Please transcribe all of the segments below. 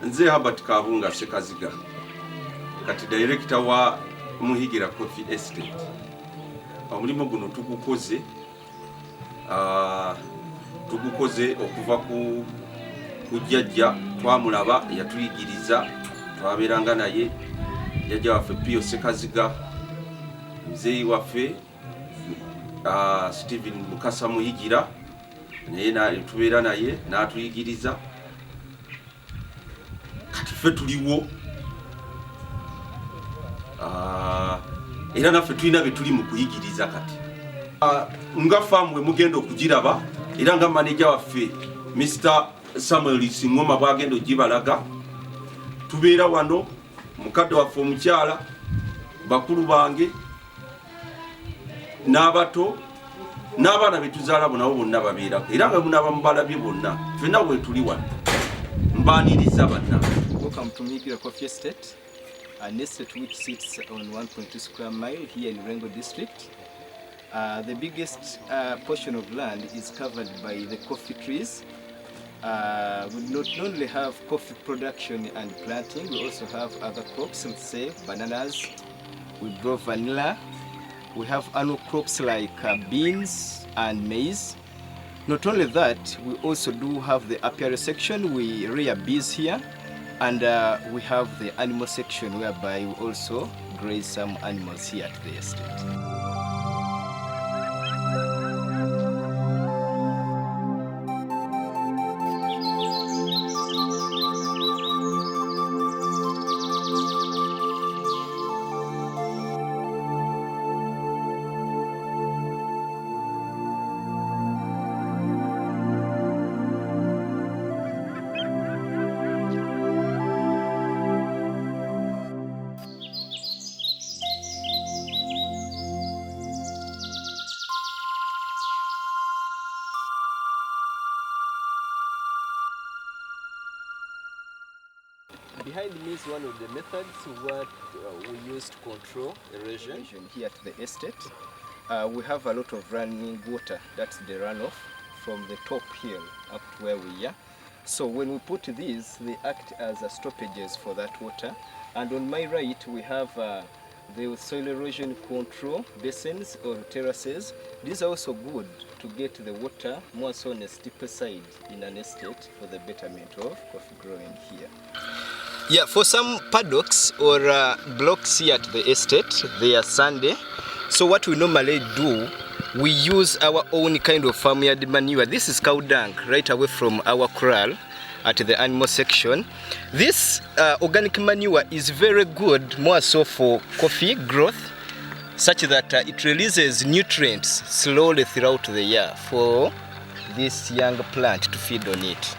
Nze Herbert Kabunga Sekaziga kati director wa Muhigira Coffee Estate. Omulimu guno tugukoze okuva ku jjajja twamulaba yatuyigiriza twaberanga naye jjajja waffe Pio Sekaziga mzeyi waffe Steven Mukasa Muhigira naye tubeera naye n'atuyigiriza kati ffe tuliwo era naffe tulina be tuli mu kuyigiriza kati nga faamu we mugenda okugiraba era nga manager waffe Mr. Samuel Singoma bwagenda ogibalaga tubeera wano mukadde waffe omukyala bakulu bange n'abato n'abaana betuzaala bonabo bonna babeerako era nga munaba mubalabye bonna ffenna we tuli wano mbaniriza banna. Welcome to Muhigira Coffee Estate, an estate which sits on 1.2 square mile here in Rengo district. The biggest portion of land is covered by the coffee trees. We not only have coffee production and planting, we also have other crops, let's say bananas, we grow vanilla, we have annual crops like beans and maize. Not only that, we also do have the apiary section, we rear bees here, and we have the animal section whereby we also graze some animals here at the estate. Behind me is one of the methods what we use to control erosion here at the estate. We have a lot of running water, that's the runoff from the top hill up to where we are. So when we put these, they act as stoppages for that water. And on my right, we have the soil erosion control basins or terraces. These are also good to get the water more so on a steeper side in an estate for the betterment of coffee growing here. Yeah, for some paddocks or blocks here at the estate, they are sandy. So what we normally do, we use our own kind of farmyard manure. This is cow dung right away from our corral at the animal section. This organic manure is very good, more so for coffee growth, such that it releases nutrients slowly throughout the year for this young plant to feed on it.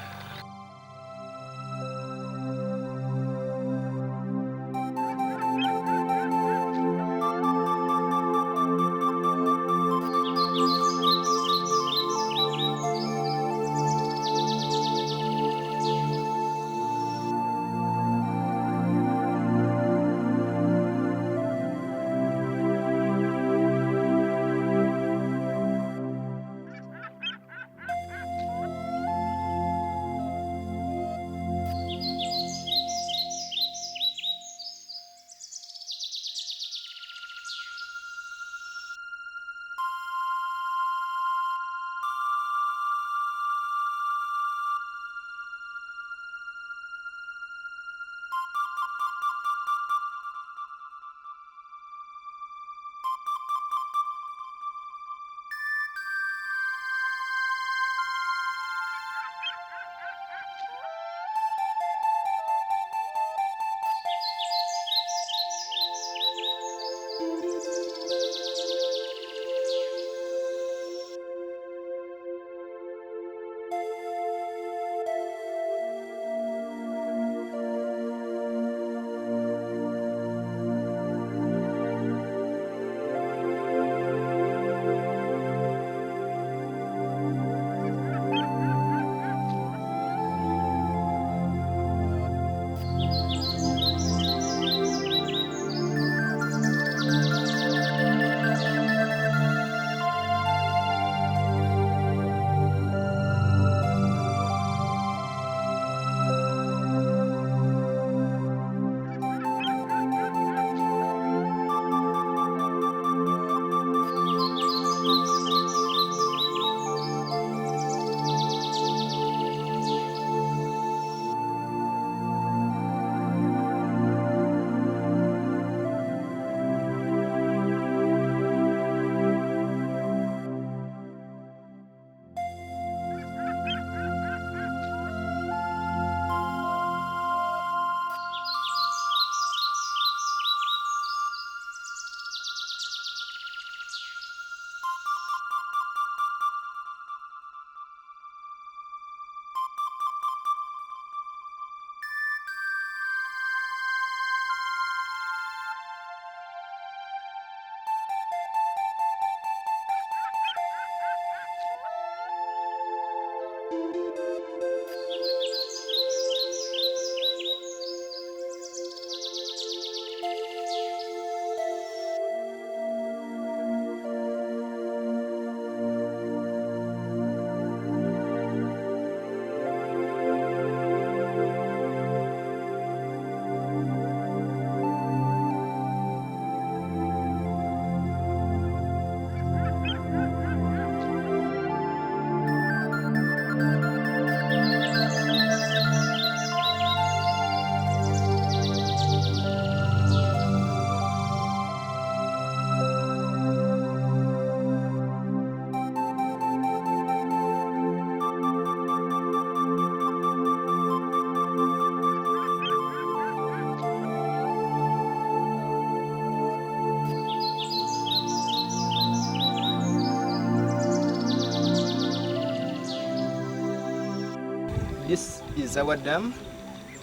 is our dam,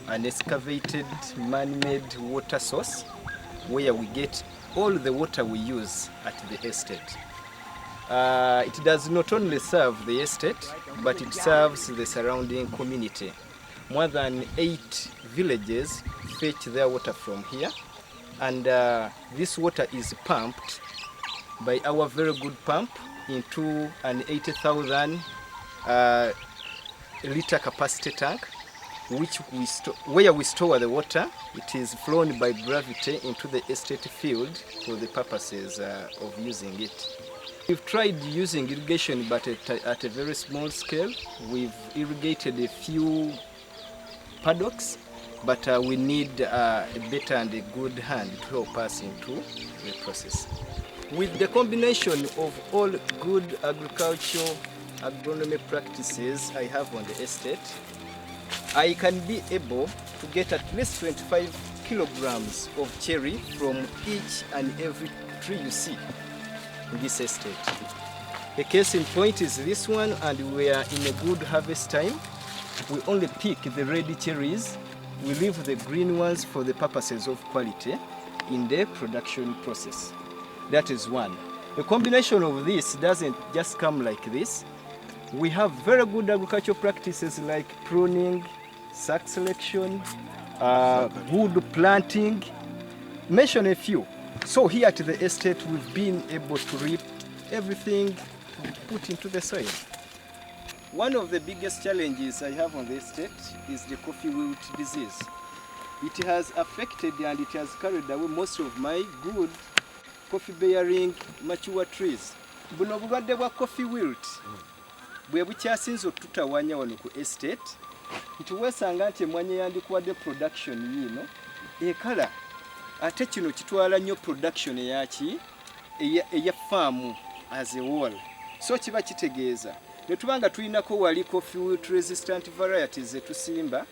an excavated man-made water source where we get all the water we use at the estate. It does not only serve the estate, but it serves the surrounding community. More than 8 villages fetch their water from here, and this water is pumped by our very good pump into an 80,000 liter capacity tank, where we store the water. It is flown by gravity into the estate field for the purposes of using it. We've tried using irrigation, but at a very small scale. We've irrigated a few paddocks, but we need a better and a good hand to help us into the process. With the combination of all good agricultural agronomy practices I have on the estate, I can be able to get at least 25 kilograms of cherry from each and every tree you see in this estate. A case in point is this one, and we are in a good harvest time. We only pick the red cherries. We leave the green ones for the purposes of quality in the production process. That is one. The combination of this doesn't just come like this. We have very good agricultural practices like pruning, sack selection, wood planting. Mention a few. So here at the estate, we've been able to reap everything we put into the soil. One of the biggest challenges I have on the estate is the coffee wilt disease. It has affected and it has carried away most of my good coffee-bearing mature trees. Buno bulwadde bwa coffee wilt bwe bukyasinze okututawanya wano ku estate, nti weesanga nti emmwanyi yandikuwadde production yiino ekala, ate kino kitwala nnyo production eyaki eya faamu as a whole. So kiba kitegeeza ne tubanga tulinako wali coffee wilt resistant varieties zetusimba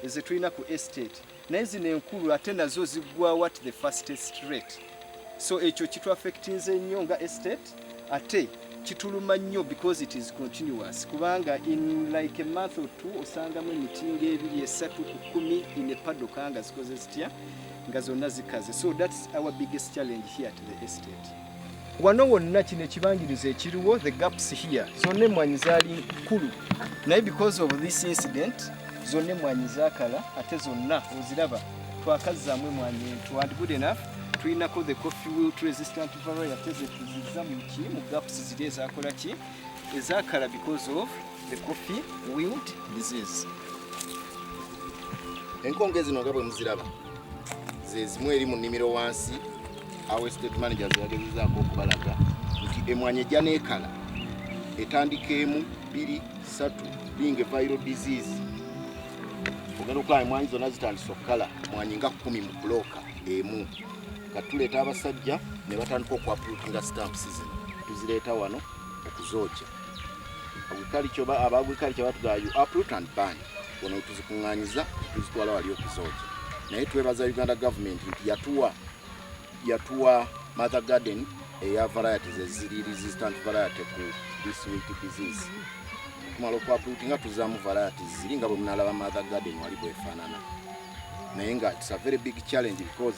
ezetulina ku estate, naye zino enkulu ate nazo ziggwawo at the fastest rate. So ekyo kitu affectinze nnyo nga estate, ate kituluma nnyo because it is continuous. Kubanga in like a month or two osangamu emiti ng'ebiri esatu ku 10 in a paddock nga zikoze zitya nga zonna zikaze. So that's our biggest challenge here at the estate. Wano wonna kino ekibangirizo ekiriwo, the gaps here, zonna emmwanyi zaali nkulu, naye because of this incident zonna emmwanyi zaakala, ate zonna oziraba twakazzaamu emmwanyi entu, and good enough tulinako the coffee wilt resistant varieties zetuzizza mu gaps ziri ezaakola ki ezaakala because of the coffee wilt disease. Enkonge zino nga bwe muziraba ze zimu eri mu nnimiro wansi, awo estate managers yagezezaako okubalaga nti emmwanyi ejja n'ekala etandika emu 2 3 being a viral disease. Ogenda okulaba emmwanyi zonna zitandise okukala mmwanyi nga 10 mu bulooka emu. Katuleeta abasajja ne batandika okwapuutinga stamps zino, tuzireeta wano okuzookya. Abagriculture batugaa you uproot and burn. Wano tuzikuŋŋaanyiza tuzitwala wali okuzookya. Naye twebaza Uganda government nti yatuwa mother garden eya varieties eziri resistant variety ku this wilt disease. Tumala okwapuutinga tuzaamu varieties ziri nga bwe munalaba mother garden wali bwefaanana. Naye nga it's a very big challenge because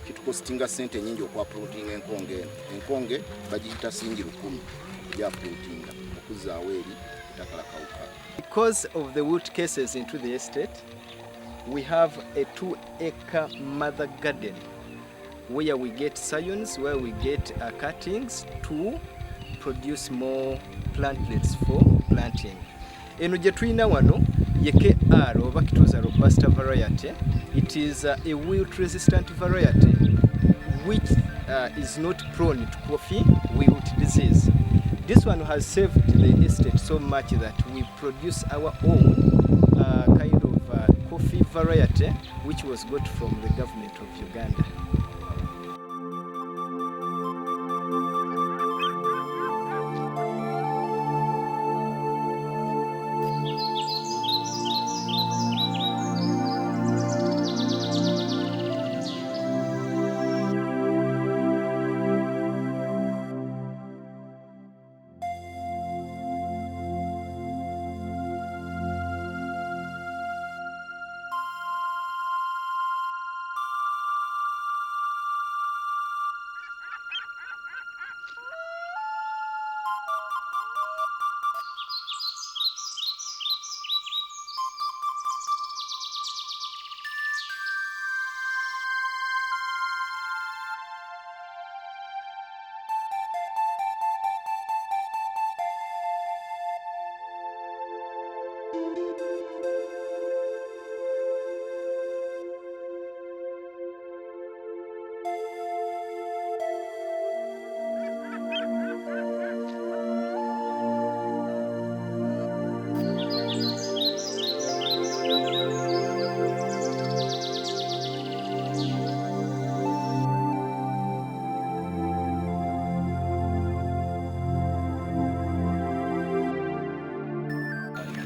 kitukostinga sente nyingi okwapuutinga enkonge eno. Enkonge bagiyita singi 10 okugyapuutinga okuzzaawo eri etakala kawuka. Because of the wilt cases into the estate, we have a 2-acre mother garden where we get scions, where we get cuttings to produce more plantlets for planting. Eno gye tulina wano ye KR oba kituuza robusta variety. It is a wilt resistant variety which is not prone to coffee wilt disease. This one has saved the estate so much that we produce our own kind of coffee variety which was got from the government of Uganda.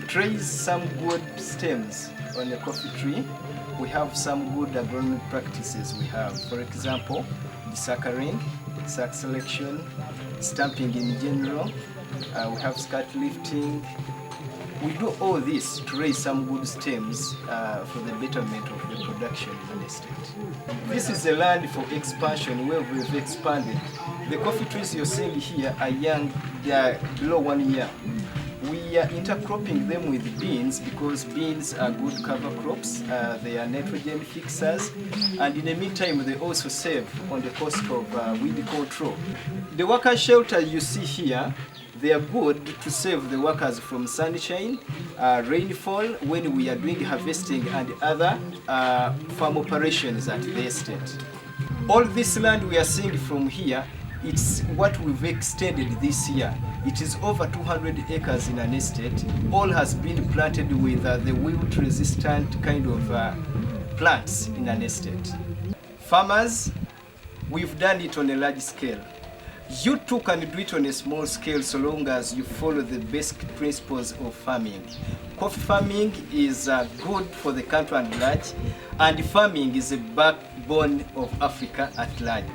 trace some good stems on a coffee tree, we have some good agronomic practices we have. For example, desuckering, sac selection, stamping in general. We have scat lifting. We do all this to raise some good stems for the betterment of the production in the estate. This is a land for expansion where we've expanded. The coffee trees you're seeing here are young, they are below 1 year. We are intercropping them with beans because beans are good cover crops. They are nitrogen fixers, and in the meantime they also save on the cost of weed control. The worker shelter you see here, they are good to save the workers from sunshine, rainfall when we are doing harvesting and other farm operations at the estate. All this land we are seeing from here, it's what we've extended this year. It is over 200 acres in an estate. All has been planted with the wilt resistant kind of plants in an estate. Farmers, we've done it on a large scale. You too can do it on a small scale so long as you follow the basic principles of farming. Coffee farming is good for the country at large, and farming is the backbone of Africa at large.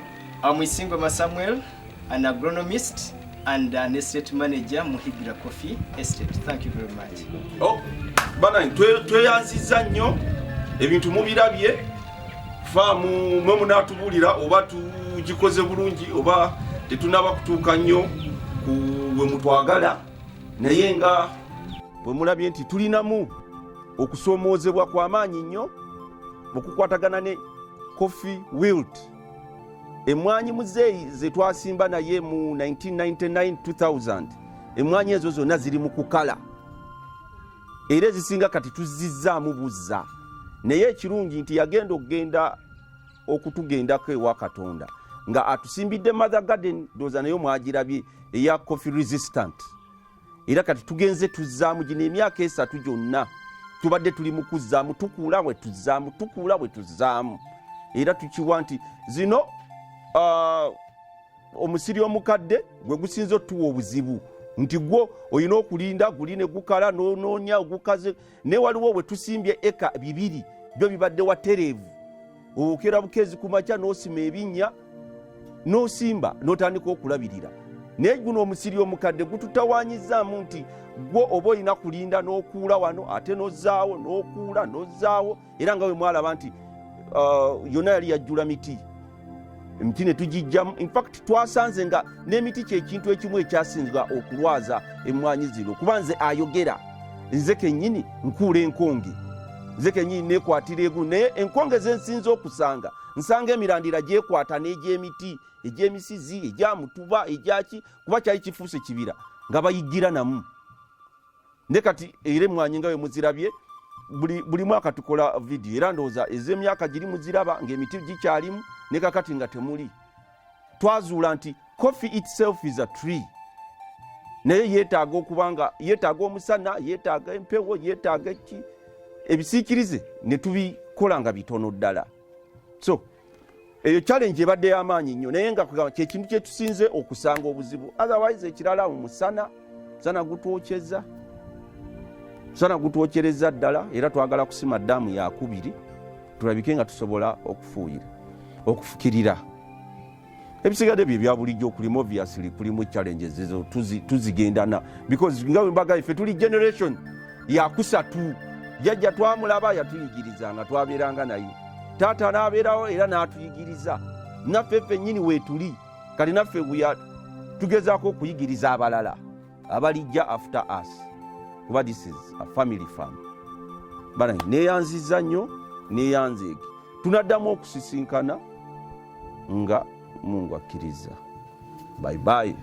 I'm Muhigira Samuel, an agronomist and an estate manager, Muhigira Coffee Estate. Thank you very much. Oh, bana tweyanziza nnyo ebintu mubirabye faamu mwe munatubulira oba tugikoze bulungi oba tetunaba kutuuka nnyo ku we mutwagala, naye nga bwe mulabye nti tulinamu okusoomoozebwa kw'amaanyi nnyo mu kukwatagana ne coffee wilt. Emwanyi muzeeyi ze twasimba naye mu 1999-2000, emwanyi ezo zonna ziri mu kukala era ezisinga kati tuzizzaamu buzza, naye ekirungi nti yagenda okutugendako ewa Katonda nga atusimbidde mother garden, ndowooza nayo mwagirabye, eya coffee resistant, era kati tugenze tuzzaamu gino emyaka 3 gyonna tubadde tuli mu kuzzaamu, tukuula bwe tuzzaamu, era tukiwa nti zino omusiri omukadde gwe gusinza otuwa obuzibu nti gwo olina okulinda guli ne gukala n'onoonya ogukaze, ne waliwo bwe tusimbye eka 2 byo bibadde watereevu, okera bukezi ku makya n'osima ebinnya n'osimba n'otandika okulabirira. Naye guno omusiri omukadde gututawaanyizaamu nti gwo oba olina kulinda n'okuula wano ate n'ozzaawo n'okuula n'ozzaawo, era nga bwe mwalaba nti yonna yali yajjula miti. Emiti ne tugijjamu. In fact twasanze nga n'emiti kyekintu ekimu ekyasinzibwa okulwaza emmwanyi zino, kuba nze ayogera, nze kennyini nkuula enkonge, nze kennyini neekwatira egulu, naye enkonge ze nsinza okusanga nsanga emirandira gyekwata n'egy'emiti, egy'emisizi, egyamutuba, egyaki, kuba kyali kifuuse kibira nga bayigira namu. Ne kati era emmwanyi nga bwe muzirabye, buli mwaka tukola video, era ndowooza ez'emyaka giri muziraba ng'emiti gikyalimu ne kakati nga temuli. Twazuula nti coffee itself is a tree, naye yeetaaga okuba nga yeetaaga omusana, yeetaaga empewo, yeetaaga ebisiikirize ne tubikola nga bitono ddala. So eyo challenge ebadde y'amaanyi nnyo, naye nga kye kintu kye tusinze okusanga obuzibu. Otherwise ekirala mu musana gutwokyereza ddala, era twagala kusima ddaamu ya 2 tulabike nga tusobola okufukirira. Ebisigadde bye bya bulijjo kulimu, obviously kulimu challenges ezo tuzigendana, because nga mbaga ife tuli generation ya 3. Jjajja twamulaba yatuyigirizanga, twabeeranga naye, taata n'abeerawo era n'atuyigiriza, naffe ffennyini weetuli kati naffe tugezaako okuyigiriza abalala abalijja after us, kuba this is a family farm. Bana neeyanziza nnyo, neeyanzeege, tunaddamu okusisinkana nga Mungu akkiriza. Bye bye.